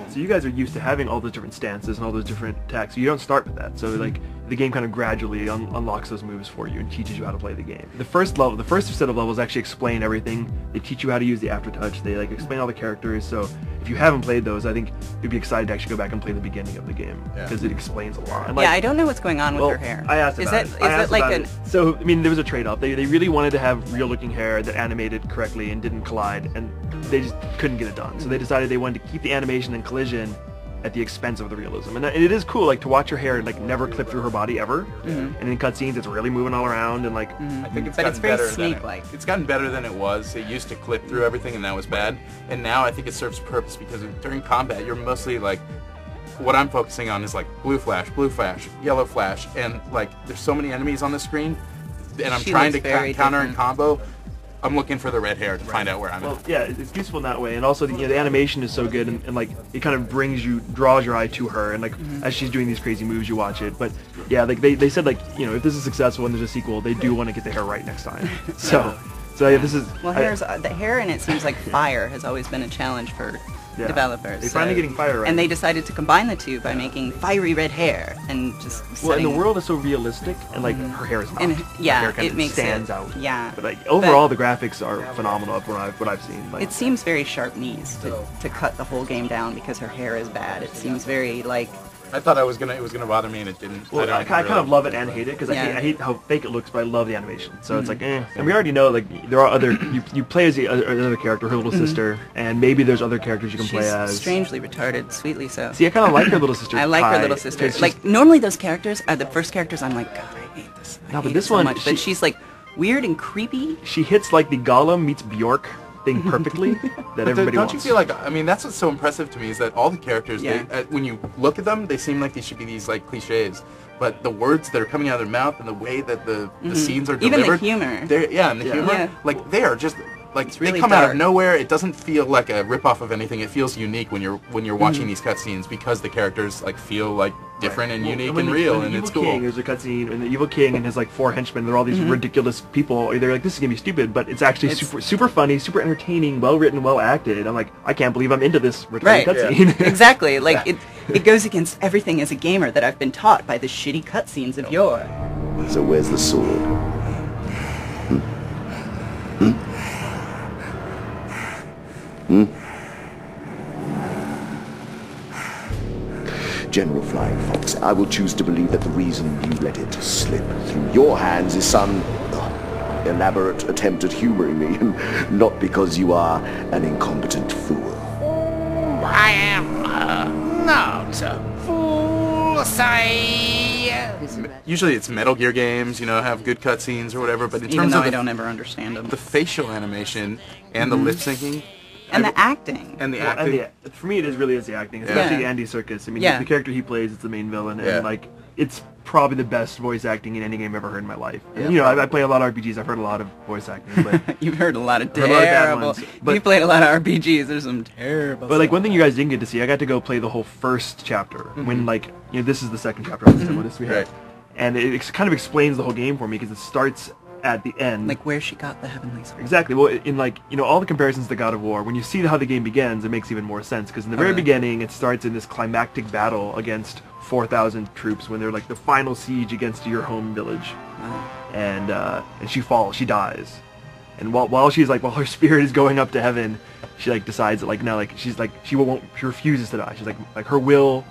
So you guys are used to having all those different stances and all those different attacks. So you don't start with that. So like the game kind of gradually unlocks those moves for you and teaches you how to play the game. The first set of levels actually explain everything. They teach you how to use the aftertouch. They like explain all the characters. So if you haven't played those, I think you'd be excited to actually go back and play the beginning of the game because it explains a lot. And, like, yeah, I don't know what's going on with her hair. I asked about it. Is it like an... So I mean, there was a trade-off. They really wanted to have real-looking hair that animated correctly and didn't collide, and they just couldn't get it done. So they decided they wanted to keep the animation and collision at the expense of the realism. And it is cool, like, to watch her hair like never clip through her body ever. And in cutscenes, it's really moving all around and like. I think it's But gotten it's very better. snake-like. It's gotten better than it was. It used to clip through everything, and that was bad. And now I think it serves purpose because during combat, you're mostly like. What I'm focusing on is like blue flash, yellow flash, and like there's so many enemies on the screen, and I'm trying to counter and combo. I'm looking for the red hair to find out where I'm at. Yeah, it's useful in that way, and also the animation is so good, and like it kind of draws your eye to her, and like as she's doing these crazy moves, you watch it. But yeah, like they said, like, you know, if this is successful and there's a sequel, they do want to get the hair right next time. So yeah, this is Well, the hair in it seems like fire has always been a challenge for developers. They're finally getting fire right. And they decided to combine the two by making fiery red hair and just and the world is so realistic, and like her hair is not. And, yeah, her hair kind it of makes stands out. Yeah. But like overall, the graphics are phenomenal of what I've seen. Like, it seems very sharp knees to cut the whole game down because her hair is bad. It seems very like. I thought it was gonna bother me, and it didn't. Well, I kind of love it and hate it because I hate how fake it looks, but I love the animation. So it's like, And we already know, like, there are other. You play as another character, her little sister, and maybe there's other characters you can play as. She's strangely retarded, sweetly so. See, I kind of like her little sister. I like her little sister. Like, normally those characters are the first characters I'm like, God, I hate this. No, but this one, much. But she's like weird and creepy. She hits like the Gollum meets Bjork thing perfectly that everybody wants. Don't you feel like, I mean, that's what's so impressive to me is that all the characters, when you look at them, they seem like they should be these like cliches, but the words that are coming out of their mouth and the way that the scenes are delivered, even the humor, and the humor, like they are just like it's really they come dark. out of nowhere. It doesn't feel like a rip-off of anything. It feels unique when you're watching these cutscenes because the characters like feel like different and unique and real, and it's cool. There's a cutscene and the evil king and his like 4 henchmen. They're all these ridiculous people. They're like, this is gonna be stupid, but it's actually super funny, super entertaining, well written, well acted. I'm like, I can't believe I'm into this retarded cutscene. Exactly. Like it goes against everything as a gamer that I've been taught by the shitty cutscenes of yore. So where's the sword? General Flying Fox, I will choose to believe that the reason you let it slip through your hands is some elaborate attempt at humoring me, and not because you are an incompetent fool. I am not a fool, sire. Usually it's Metal Gear games, you know, have good cutscenes or whatever, but in Even terms though of I don't ever understand them. the facial animation and the lip syncing. And the acting. And the Well, acting. for me, it is the acting, especially Andy Serkis. I mean, the character he plays is the main villain, and like it's probably the best voice acting in any game I've ever heard in my life. And, you know, I play a lot of RPGs. I've heard a lot of voice acting, but You've heard a lot of heard a lot of bad terrible. ones, but- You played a lot of RPGs. There's some terrible. But like one thing you guys didn't get to see, I got to go play the whole first chapter when like, you know, this is the second chapter of this we had, and it kind of explains the whole game for me because it starts at the end, like where she got the heavenly sword. Exactly. Well, in like, you know, all the comparisons to God of War, when you see how the game begins, it makes even more sense because in the very beginning, it starts in this climactic battle against 4,000 troops when they're like the final siege against your home village, and she falls, she dies, and while her spirit is going up to heaven, she like decides that like now like she refuses to die. She's like her will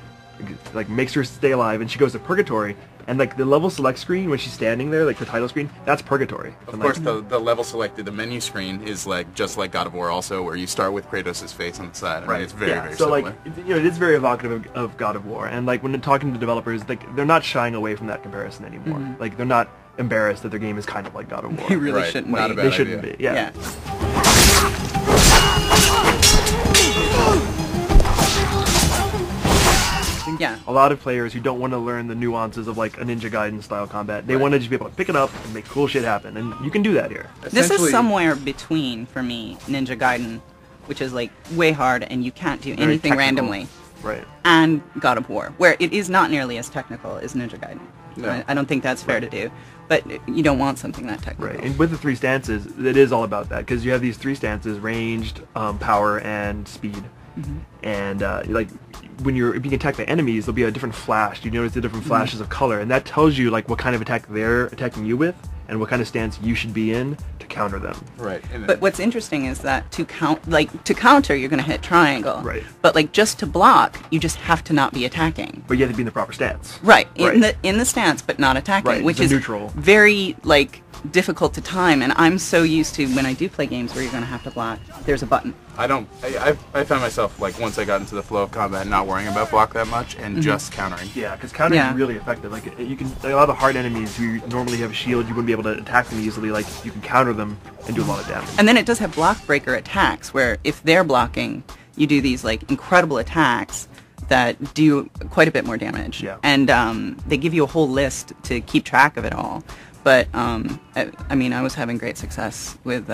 like makes her stay alive, and she goes to purgatory. And like the level select screen when she's standing there, like the title screen, that's purgatory. Of course, the level selected, the menu screen is like just like God of War, also where you start with Kratos' face on the side. I mean, it's very so similar. like it is very evocative of God of War, and like when talking to developers, like they're not shying away from that comparison anymore. Like they're not embarrassed that their game is kind of like God of War. They really shouldn't not be. a bad They shouldn't idea. be. Yeah. Yeah. A lot of players who don't want to learn the nuances of like a Ninja Gaiden style combat, they want to just be able to pick it up and make cool shit happen, and you can do that here. This is Essentially- somewhere between, for me, Ninja Gaiden, which is like way hard and you can't do Very anything technical. randomly, Right. and God of War, where it is not nearly as technical as Ninja Gaiden. No. I don't think that's fair to do, but you don't want something that technical. Right, and with the 3 stances, it is all about that because you have these 3 stances: ranged, power, and speed. And like when you're being attacked by enemies, there'll be a different flash. You notice the different flashes of color, and that tells you like what kind of attack they're attacking you with, and what kind of stance you should be in to counter them. Right. And But what's interesting is that to counter, you're going to hit triangle. Right. But like just to block, you just have to not be attacking. But you have to be in the proper stance. Right. Right. In the stance, but not attacking, Right, which it's a is neutral. very like difficult to time. And I'm so used to when I do play games where you're going to have to block. There's a button. I found myself, like, once I got into the flow of combat, not worrying about block that much and just countering. Yeah, because countering Yeah. is really effective. Like you can, like, a lot of the hard enemies who normally have a shield, you wouldn't be able to attack them easily. Like you can counter them and do a lot of damage. And then it does have block breaker attacks where if they're blocking, you do these like incredible attacks that do quite a bit more damage. Yeah. And they give you a whole list to keep track of it all. But I mean, I was having great success with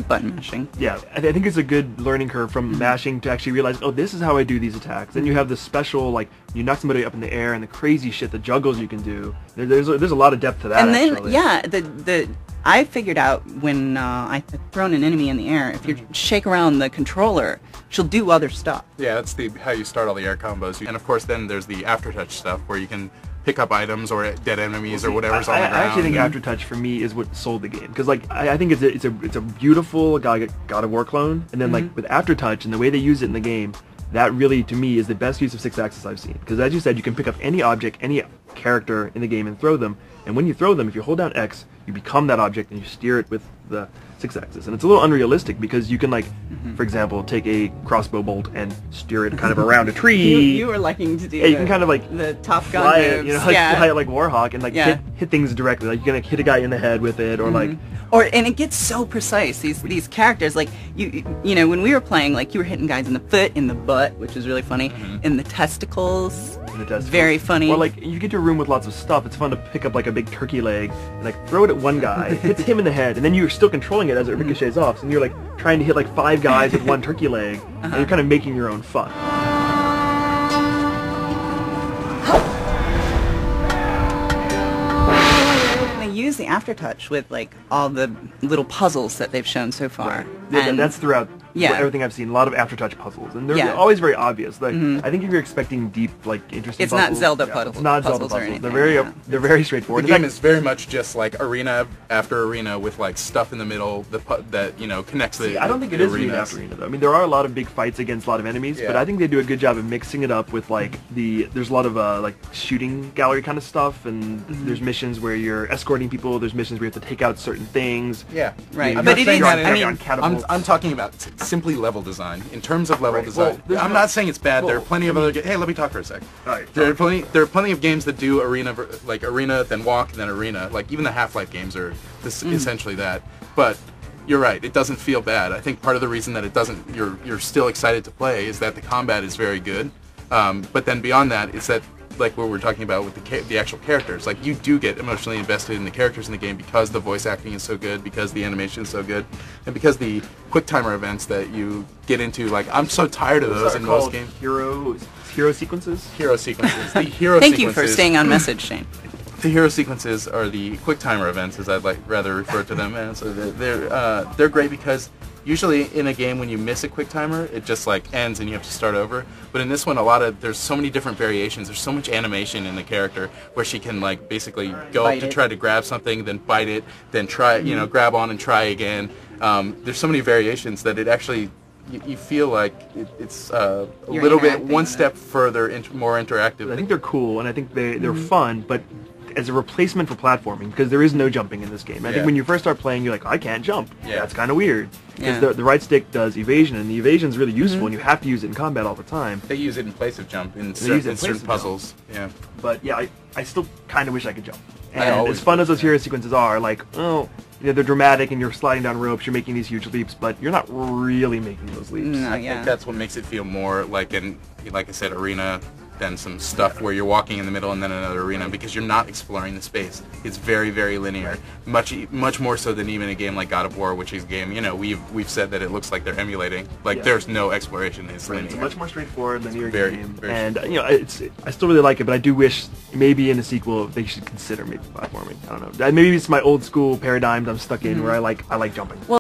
button mashing. Yeah, I think it's a good learning curve from mashing to actually realize, oh, this is how I do these attacks. Then you have the special, like, you knock somebody up in the air and the crazy shit, the juggles you can do. There's a lot of depth to that, And then, actually. yeah, I figured out when I've thrown an enemy in the air, if you shake around the controller, she'll do other stuff. Yeah, that's how you start all the air combos. And of course, then there's the aftertouch stuff where you can pick up items or dead enemies or whatever's on the ground. I actually think Aftertouch for me is what sold the game, because like I think it's a beautiful God of War clone, and then like with Aftertouch and the way they use it in the game, that really to me is the best use of 6-axis I've seen. Because as you said, you can pick up any object, any character in the game and throw them, and when you throw them, if you hold down X, you become that object and you steer it with the 6-axis, and it's a little unrealistic because you can like, for example, take a crossbow bolt and steer it kind of around a tree. You were liking to do Yeah, you can kind of like the Top Gun fly moves. it, you know, like yeah. fly it like Warhawk and like Yeah. hit things directly. Like you're gonna hit a guy in the head with it, or like And it gets so precise. These characters, like you know, when we were playing, like you were hitting guys in the foot, in the butt, which is really funny, in the testicles. in the testicles. Very funny. Or like you get to a room with lots of stuff. It's fun to pick up like a big turkey leg and like throw it at one guy, hits him in the head, and then you're still controlling it as it ricochets off. So you're like trying to hit like 5 guys with one turkey leg, and you're kind of making your own fun. They use the aftertouch with like all the little puzzles that they've shown so far. Yeah, And that's throughout Yeah. everything I've seen. A lot of aftertouch puzzles, and they're Yeah. always very obvious. Like I think if you're expecting deep, like interesting, It's not puzzles, Zelda yeah, puzzles- it's not Zelda puzzles or puzzles. They're anything, very yeah. they're very straightforward. The In game fact, is very much just like arena after arena with like stuff in the middle that you know connects the. I don't think it the is arena arenas. after arena though. I mean, there are a lot of big fights against a lot of enemies, but Yeah. I think they do a good job of mixing it up with like there's a lot of like shooting gallery kind of stuff, and there's missions where you're escorting people. There's missions where you have to take out certain things. Yeah, Right. I'm But not it saying is- that I mean, on catapults. I'm talking about simply level design. In terms of level Right. design, Well, there's I'm no- not saying it's bad. There are well, plenty of other. Hey, let me talk for a sec. All right. There are plenty of games that do arena, like arena, then walk, then arena. Like even the Half-Life games are essentially that. But you're right. It doesn't feel bad. I think part of the reason that it doesn't, you're still excited to play, is that the combat is very good. But then beyond that, it's that, like what we're talking about with the actual characters. Like you do get emotionally invested in the characters in the game because the voice acting is so good, because the animation is so good, and because the quick timer events that you get into. Like I'm so tired of those in most called games. hero sequences. Hero sequences. The hero Thank sequences. you for staying on message, Shane. The hero sequences are the quick timer events, as I'd rather refer to them as. So they're great because usually in a game when you miss a quick timer, it just like ends and you have to start over. But in this one, there's so many different variations. There's so much animation in the character where she can like basically go Bite up to it. try to grab something, then bite it, then try grab on and try again. There's so many variations that it actually. You feel like it's a You're little bit interacting one with it. step further, more interactive. I think they're cool, and I think they're fun, but as a replacement for platforming, because there is no jumping in this game. I Yeah. think when you first start playing, you're like, I can't jump. Yeah. That's kind of weird. Because Yeah. the right stick does evasion, and the evasion is really useful, and you have to use it in combat all the time. They use it in place of jump in use it certain, in place certain of puzzles. Yeah. But yeah, I still kind of wish I could jump. I And always as fun as those wish, hero sequences are, like, they're dramatic and you're sliding down ropes, you're making these huge leaps, but you're not really making those leaps. No, I yeah. think that's what makes it feel more like like I said, arena than some stuff where you're walking in the middle and then another arena, because you're not exploring the space. It's very, very linear. Much more so than even a game like God of War, which is a game, we've said that it looks like they're emulating. Like Yeah. there's no exploration. It's Right, linear. it's a much more straightforward linear Very, game, very and I still really like it, but I do wish maybe in a sequel they should consider maybe platforming. I don't know. Maybe it's my old school paradigms I'm stuck in where I like jumping. Well,